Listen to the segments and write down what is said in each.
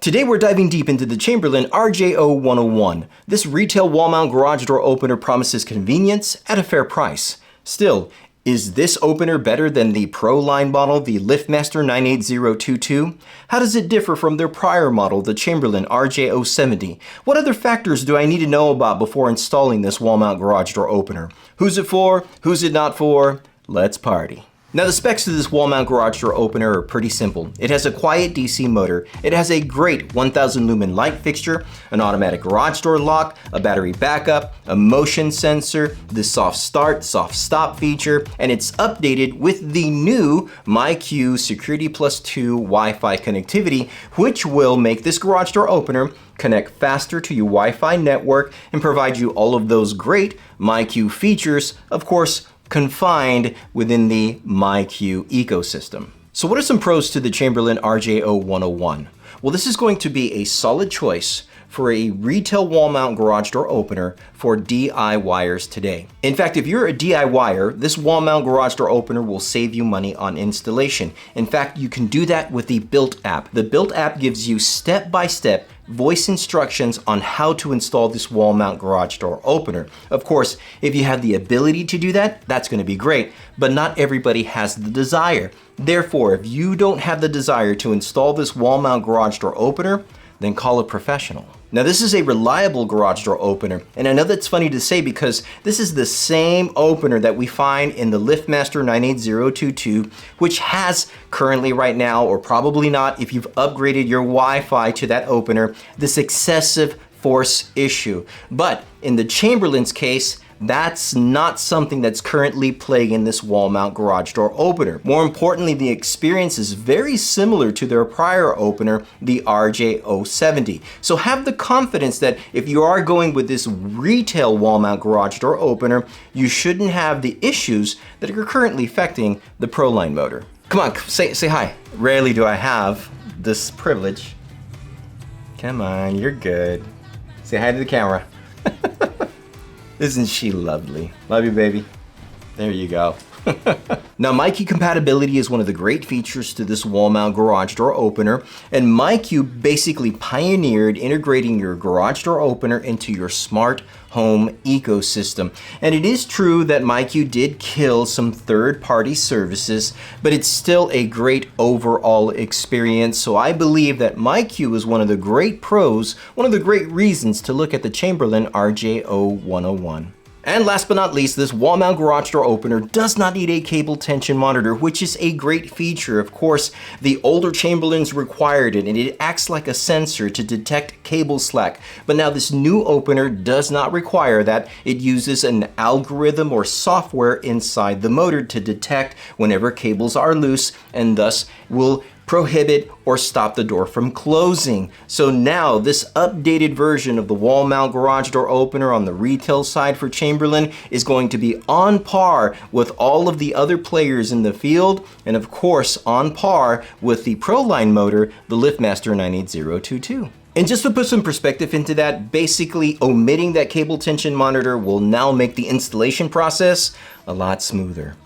Today we're diving deep into the Chamberlain RJ0101. This retail wall mount garage door opener promises convenience at a fair price. Still, is this opener better than the Pro line model, the LiftMaster 98022? How does it differ from their prior model, the Chamberlain RJ070? What other factors do I need to know about before installing this wall mount garage door opener? Who's it for? Who's it not for? Let's party. Now the specs of this wall mount garage door opener are pretty simple. It has a quiet DC motor, it has a great 1000 lumen light fixture, an automatic garage door lock, a battery backup, a motion sensor, the soft start, soft stop feature, and it's updated with the new MyQ Security Plus 2 Wi-Fi connectivity, which will make this garage door opener connect faster to your Wi-Fi network and provide you all of those great MyQ features, of course, confined within the MyQ ecosystem. So what are some pros to the Chamberlain RJ0101? Well, this is going to be a solid choice for a retail wall mount garage door opener for DIYers today. In fact, if you're a DIYer, this wall mount garage door opener will save you money on installation. In fact, you can do that with the Built app. The Built app gives you step-by-step voice instructions on how to install this wall mount garage door opener. Of course, if you have the ability to do that, that's going to be great, but not everybody has the desire. Therefore, if you don't have the desire to install this wall mount garage door opener, then call a professional. Now this is a reliable garage door opener, and I know that's funny to say because this is the same opener that we find in the LiftMaster 98022, which has currently right now, or probably not if you've upgraded your Wi-Fi to that opener, this excessive force issue. But in the Chamberlain's case, that's not something that's currently plaguing this wall mount garage door opener. More importantly, the experience is very similar to their prior opener, the RJ070. So have the confidence that if you are going with this retail wall mount garage door opener, you shouldn't have the issues that are currently affecting the Pro line motor. Come on, say hi. Rarely do I have this privilege. Come on, you're good. Say hi to the camera. Isn't she lovely? Love you, baby. There you go. Now, MyQ compatibility is one of the great features to this wall mount garage door opener, and MyQ basically pioneered integrating your garage door opener into your smart home ecosystem. And it is true that MyQ did kill some third-party services, but it's still a great overall experience. So I believe that MyQ is one of the great pros, one of the great reasons to look at the Chamberlain RJ0101. And last but not least, this wall mount garage door opener does not need a cable tension monitor, which is a great feature. Of course, the older Chamberlains required it, and it acts like a sensor to detect cable slack. But now this new opener does not require that. It uses an algorithm or software inside the motor to detect whenever cables are loose, and thus will prohibit or stop the door from closing. So now this updated version of the wall mount garage door opener on the retail side for Chamberlain is going to be on par with all of the other players in the field, and of course on par with the Pro line motor, the LiftMaster 98022. And just to put some perspective into that, basically omitting that cable tension monitor will now make the installation process a lot smoother.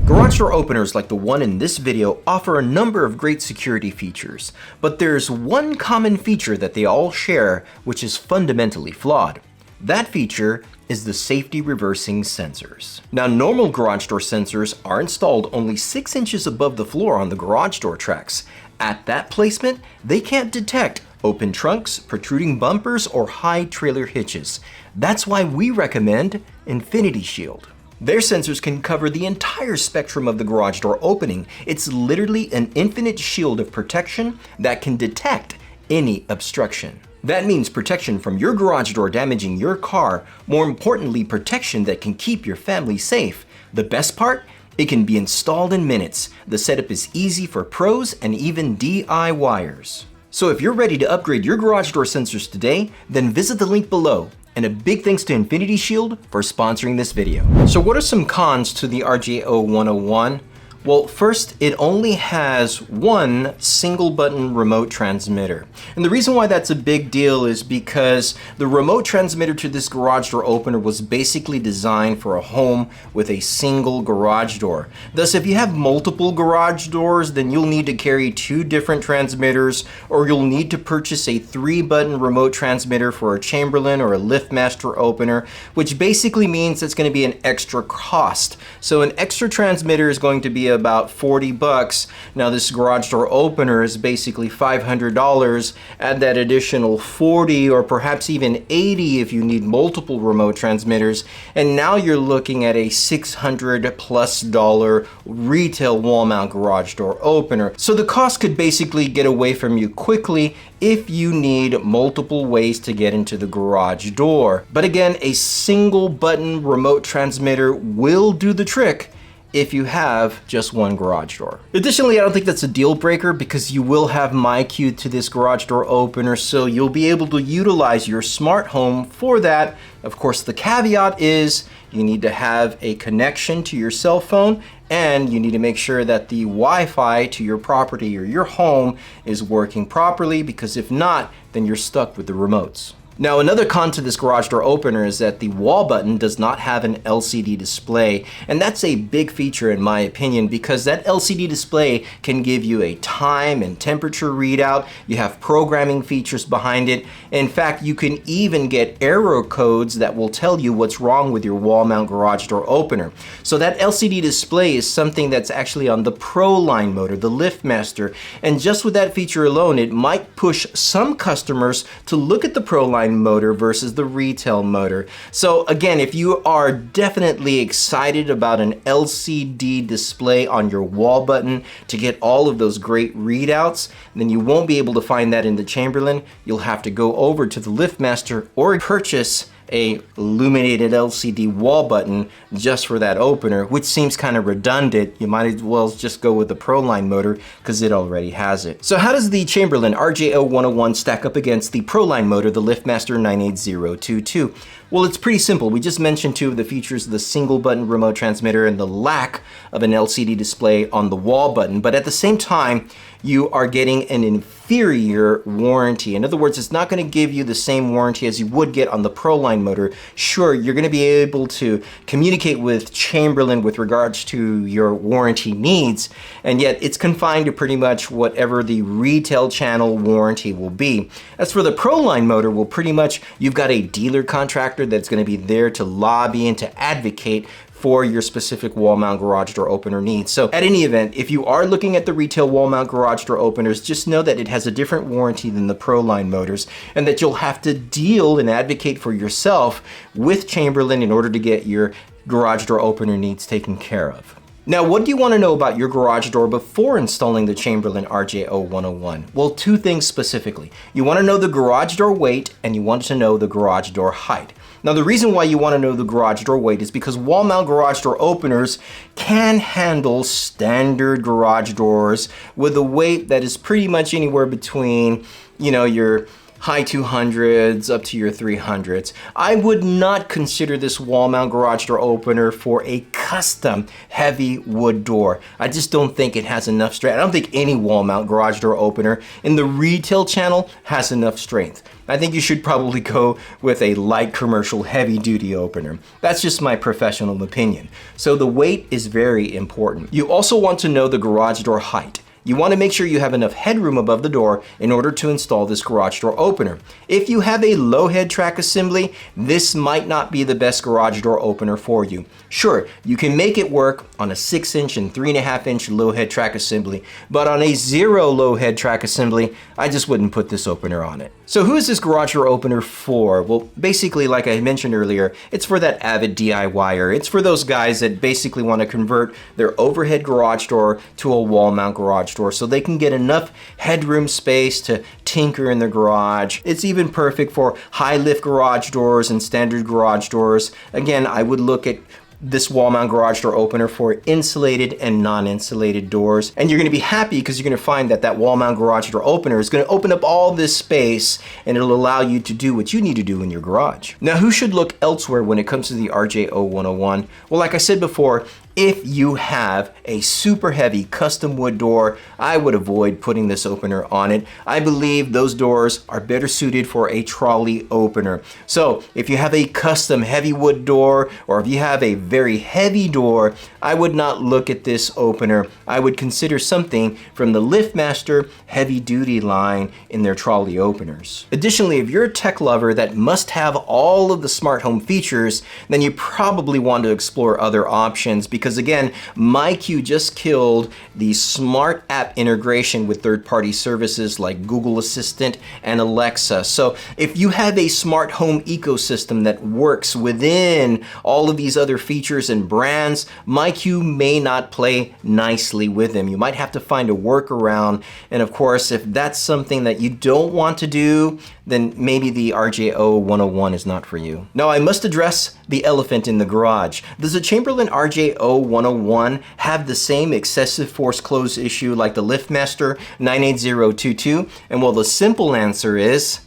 Garage door openers like the one in this video offer a number of great security features, but there's one common feature that they all share which is fundamentally flawed. That feature is the safety reversing sensors. Now, normal garage door sensors are installed only 6 inches above the floor on the garage door tracks. At that placement, they can't detect open trunks, protruding bumpers, or high trailer hitches. That's why we recommend Infinity Shield. Their sensors can cover the entire spectrum of the garage door opening. It's literally an infinite shield of protection that can detect any obstruction. That means protection from your garage door damaging your car, more importantly, protection that can keep your family safe. The best part? It can be installed in minutes. The setup is easy for pros and even DIYers. So if you're ready to upgrade your garage door sensors today, then visit the link below. And a big thanks to Infinity Shield for sponsoring this video. So what are some cons to the RJ0101? Well, first, it only has one single button remote transmitter. And the reason why that's a big deal is because the remote transmitter to this garage door opener was basically designed for a home with a single garage door. Thus, if you have multiple garage doors, then you'll need to carry two different transmitters, or you'll need to purchase a 3-button remote transmitter for a Chamberlain or a LiftMaster opener, which basically means it's going to be an extra cost. So an extra transmitter is going to be about 40 bucks. Now this garage door opener is basically $500. Add that additional 40 or perhaps even 80 if you need multiple remote transmitters, and now you're looking at a $600+ retail wall mount garage door opener. So the cost could basically get away from you quickly if you need multiple ways to get into the garage door. But again, a single button remote transmitter will do the trick if you have just one garage door. Additionally, I don't think that's a deal breaker because you will have MyQ to this garage door opener, so you'll be able to utilize your smart home for that. Of course, the caveat is you need to have a connection to your cell phone, and you need to make sure that the Wi-Fi to your property or your home is working properly, because if not, then you're stuck with the remotes. Now, another con to this garage door opener is that the wall button does not have an LCD display, and that's a big feature in my opinion because that LCD display can give you a time and temperature readout. You have programming features behind it. In fact, you can even get error codes that will tell you what's wrong with your wall mount garage door opener. So that LCD display is something that's actually on the Pro line motor, the LiftMaster, and just with that feature alone, it might push some customers to look at the Pro line motor versus the retail motor. So again, if you are definitely excited about an LCD display on your wall button to get all of those great readouts, then you won't be able to find that in the Chamberlain. You'll have to go over to the LiftMaster or purchase a illuminated LCD wall button just for that opener, which seems kind of redundant. You might as well just go with the Pro line motor because it already has it. So how does the Chamberlain RJ0101 stack up against the Pro line motor, the LiftMaster 98022? Well, it's pretty simple. We just mentioned two of the features of the single button remote transmitter and the lack of an LCD display on the wall button, but at the same time, you are getting an inferior warranty. In other words, it's not going to give you the same warranty as you would get on the Pro line motor. Sure, you're going to be able to communicate with Chamberlain with regards to your warranty needs, and yet it's confined to pretty much whatever the retail channel warranty will be. As for the Pro line motor, well, pretty much you've got a dealer contractor that's going to be there to lobby and to advocate for your specific wall mount garage door opener needs. So at any event, if you are looking at the retail wall mount garage door openers, just know that it has a different warranty than the Pro line motors, and that you'll have to deal and advocate for yourself with Chamberlain in order to get your garage door opener needs taken care of. Now, what do you want to know about your garage door before installing the Chamberlain RJ0101? Well, two things specifically. You want to know the garage door weight, and you want to know the garage door height. Now, the reason why you want to know the garage door weight is because wall mount garage door openers can handle standard garage doors with a weight that is pretty much anywhere between, your high 200s up to your 300s. I would not consider this wall mount garage door opener for a custom heavy wood door. I just don't think it has enough strength. I don't think any wall mount garage door opener in the retail channel has enough strength. I think you should probably go with a light commercial heavy duty opener. That's just my professional opinion. So the weight is very important. You also want to know the garage door height. You want to make sure you have enough headroom above the door in order to install this garage door opener. If you have a low head track assembly, this might not be the best garage door opener for you. Sure, you can make it work on a 6-inch and 3.5-inch low head track assembly, but on a 0 low head track assembly, I just wouldn't put this opener on it. So who is this garage door opener for? Well, basically, like I mentioned earlier, it's for that avid DIYer. It's for those guys that basically want to convert their overhead garage door to a wall mount garage door so they can get enough headroom space to tinker in their garage. It's even perfect for high lift garage doors and standard garage doors. Again, I would look at this wall mount garage door opener for insulated and non-insulated doors, and you're going to be happy because you're going to find that that wall mount garage door opener is going to open up all this space and it'll allow you to do what you need to do in your garage. Now, who should look elsewhere when it comes to the RJ0101? Well, like I said before, if you have a super heavy custom wood door, I would avoid putting this opener on it. I believe those doors are better suited for a trolley opener. So if you have a custom heavy wood door, or if you have a very heavy door, I would not look at this opener. I would consider something from the LiftMaster heavy duty line in their trolley openers. Additionally, if you're a tech lover that must have all of the smart home features, then you probably want to explore other options, because again, MyQ just killed the smart app integration with third-party services like Google Assistant and Alexa. So if you have a smart home ecosystem that works within all of these other features and brands, MyQ may not play nicely with them. You might have to find a workaround. And of course, if that's something that you don't want to do, then maybe the RJO 101 is not for you. Now, I must address the elephant in the garage. Does the Chamberlain RJO 101 have the same excessive force close issue like the LiftMaster 98022? And well, the simple answer is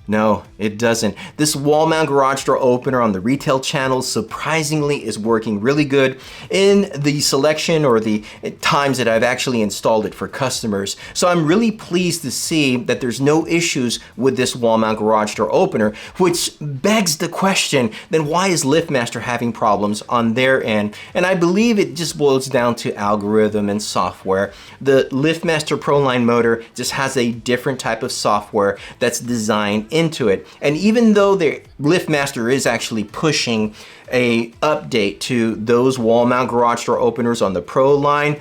no, it doesn't. This wall mount garage door opener on the retail channel surprisingly is working really good in the selection or the times that I've actually installed it for customers. So I'm really pleased to see that there's no issues with this wall mount garage door opener, which begs the question, then why is LiftMaster having problems on their end? And I believe it just boils down to algorithm and software. The LiftMaster ProLine motor just has a different type of software that's designed into it. And even though the LiftMaster is actually pushing a update to those wall mount garage door openers on the Pro line,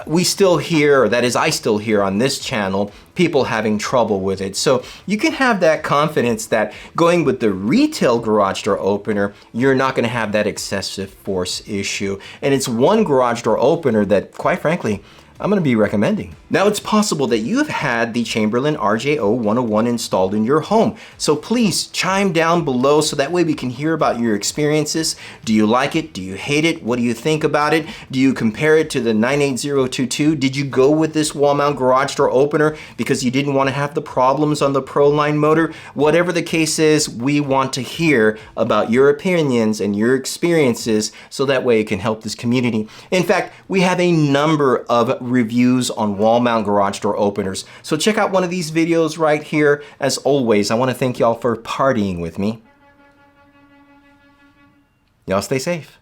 we still hear, or that is I still hear on this channel, people having trouble with it. So you can have that confidence that going with the retail garage door opener, you're not going to have that excessive force issue. And it's one garage door opener that, quite frankly, I'm going to be recommending. Now, it's possible that you've had the Chamberlain RJO 101 installed in your home. So please chime down below so that way we can hear about your experiences. Do you like it? Do you hate it? What do you think about it? Do you compare it to the 98022? Did you go with this wall mount garage door opener because you didn't want to have the problems on the ProLine motor? Whatever the case is, we want to hear about your opinions and your experiences so that way it can help this community. In fact, we have a number of reviews on wall mount garage door openers. So check out one of these videos right here. As always, I want to thank y'all for partying with me. Y'all stay safe.